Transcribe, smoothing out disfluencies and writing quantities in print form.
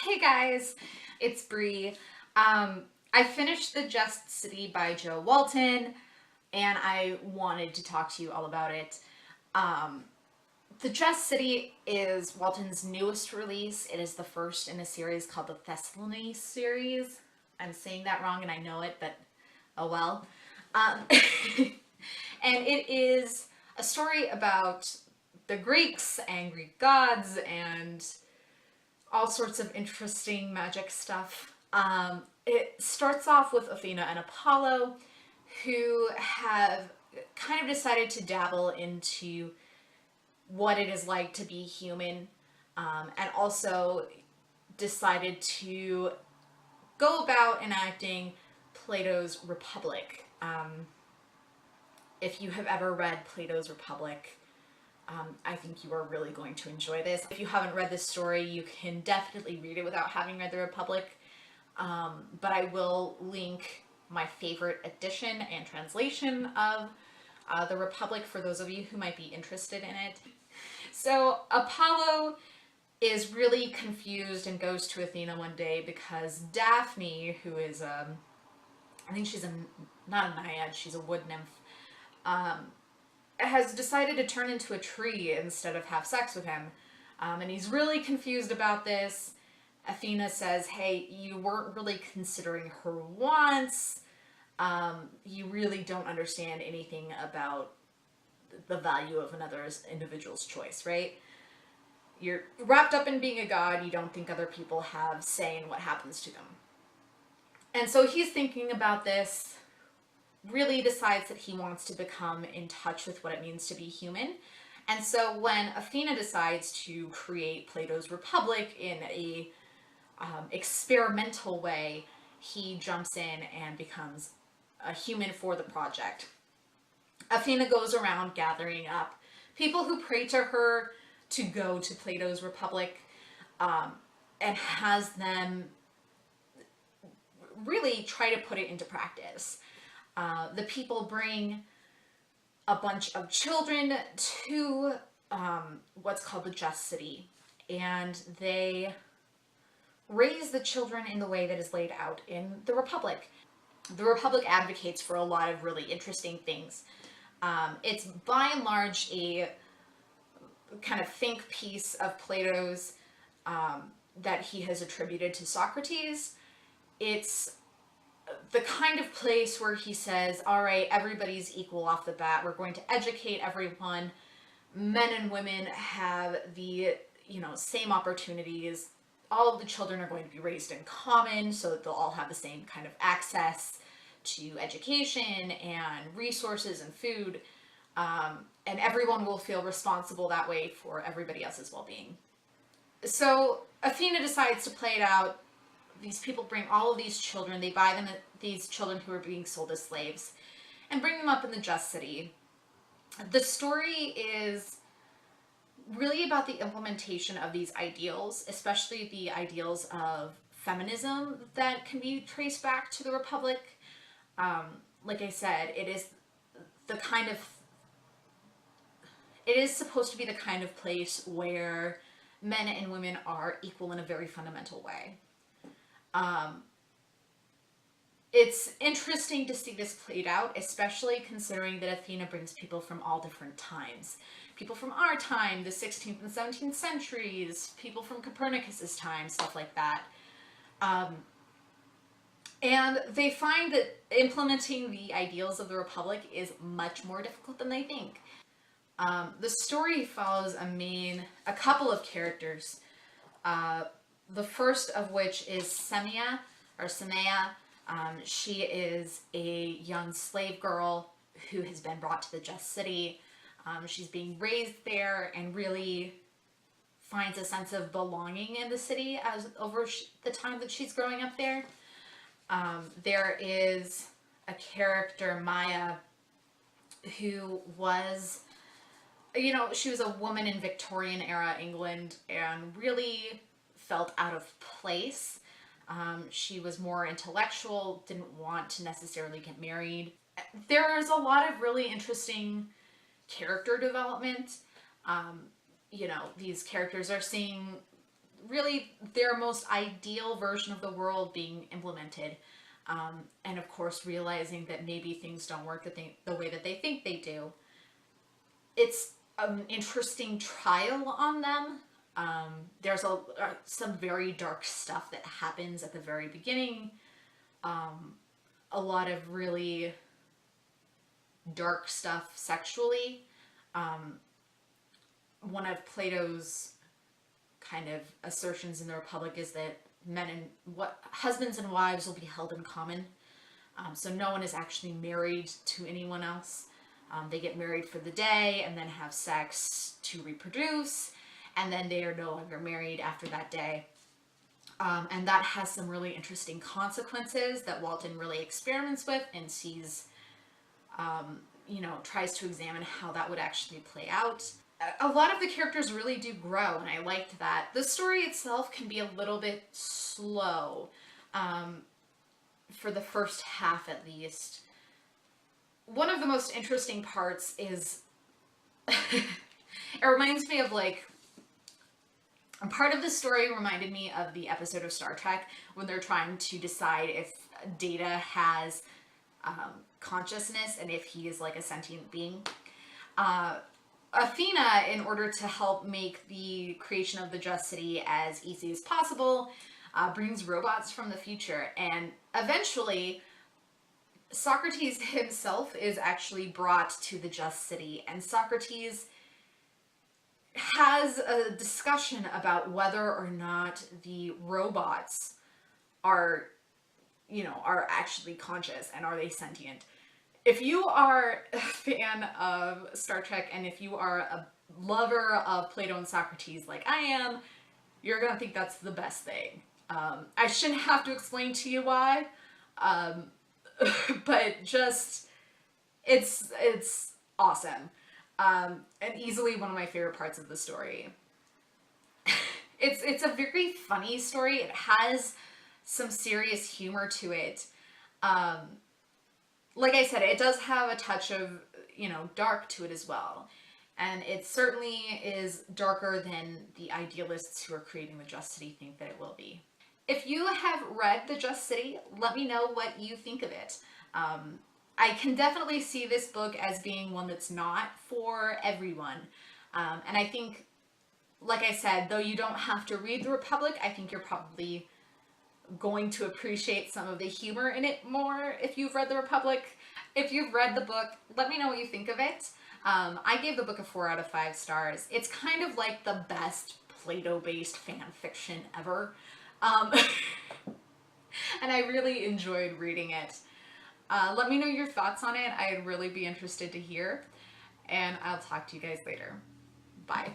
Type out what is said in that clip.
Hey guys, it's Bree. I finished The Just City by Joe Walton, and I wanted to talk to you all about it. Um, the Just City is Walton's newest release. It is the first in a series called the Thessaloniki series. I'm saying that wrong and I know it, but oh well. Um, and it is a story about the Greeks and Greek gods and all sorts of interesting magic stuff. It starts off with Athena and Apollo, who have kind of decided to dabble into what it is like to be human, and also decided to go about enacting Plato's Republic. If you have ever read Plato's Republic, I think you are really going to enjoy this. If you haven't read this story, you can definitely read it without having read the Republic. But I will link my favorite edition and translation of the Republic for those of you who might be interested in it. So Apollo is really confused and goes to Athena one day because Daphne, who is I think she's not a naiad, she's a wood nymph, has decided to turn into a tree instead of have sex with him. And he's really confused about this. Athena says, hey, you weren't really considering her wants. You really don't understand anything about the value of another individual's choice, right? You're wrapped up in being a god. You don't think other people have say in what happens to them. And so he's thinking about this, really decides that he wants to become in touch with what it means to be human. And so when Athena decides to create Plato's Republic in a experimental way, he jumps in and becomes a human for the project. Athena goes around gathering up people who pray to her to go to Plato's Republic, and has them really try to put it into practice. The people bring a bunch of children to what's called the Just City, and they raise the children in the way that is laid out in the Republic. The Republic advocates for a lot of really interesting things. It's by and large a kind of think piece of Plato's that he has attributed to Socrates. It's the kind of place where he says, all right, everybody's equal off the bat. We're going to educate everyone. Men and women have the, same opportunities. All of the children are going to be raised in common so that they'll all have the same kind of access to education and resources and food. And everyone will feel responsible that way for everybody else's well-being. So Athena decides to play it out. These people bring all of these children, they buy them, these children who are being sold as slaves, and bring them up in the Just City. The story is really about the implementation of these ideals, especially the ideals of feminism that can be traced back to the Republic. Like I said, it is supposed to be the kind of place where men and women are equal in a very fundamental way. It's interesting to see this played out, especially considering that Athena brings people from all different times. People from our time, the 16th and 17th centuries, people from Copernicus's time, stuff like that. And they find that implementing the ideals of the Republic is much more difficult than they think. The story follows a couple of characters. The first of which is Semia, or Semea. She is a young slave girl who has been brought to the Just City. She's being raised there and really finds a sense of belonging in the city over the time that she's growing up there. There is a character, Maya, who was, she was a woman in Victorian era England and really felt out of place. She was more intellectual, didn't want to necessarily get married. There's a lot of really interesting character development. These characters are seeing really their most ideal version of the world being implemented. And of course, realizing that maybe things don't work the way that they think they do. It's an interesting trial on them. There's some very dark stuff that happens at the very beginning. A lot of really dark stuff sexually. One of Plato's kind of assertions in the Republic is that husbands and wives will be held in common. So no one is actually married to anyone else. They get married for the day and then have sex to reproduce, and then they are no longer married after that day. And that has some really interesting consequences that Walton really experiments with and sees, tries to examine how that would actually play out. A lot of the characters really do grow, and I liked that. The story itself can be a little bit slow, for the first half at least. One of the most interesting parts is, it reminds me of a part of the story reminded me of the episode of Star Trek when they're trying to decide if Data has consciousness and if he is like a sentient being. Athena, in order to help make the creation of the Just City as easy as possible, brings robots from the future, and eventually Socrates himself is actually brought to the Just City, and Socrates has a discussion about whether or not the robots are actually conscious and are they sentient. If you are a fan of Star Trek and if you are a lover of Plato and Socrates like I am, you're gonna think that's the best thing. I shouldn't have to explain to you why, but just it's awesome, and easily one of my favorite parts of the story. It's a very funny story. It has some serious humor to it. Like I said, it does have a touch of, dark to it as well. And it certainly is darker than the idealists who are creating the Just City think that it will be. If you have read The Just City, let me know what you think of it. I can definitely see this book as being one that's not for everyone. And I think, like I said, though you don't have to read The Republic, I think you're probably going to appreciate some of the humor in it more if you've read The Republic. If you've read the book, let me know what you think of it. I gave the book a 4 out of 5 stars. It's kind of like the best Plato-based fan fiction ever. And I really enjoyed reading it. Let me know your thoughts on it. I'd really be interested to hear. And I'll talk to you guys later. Bye.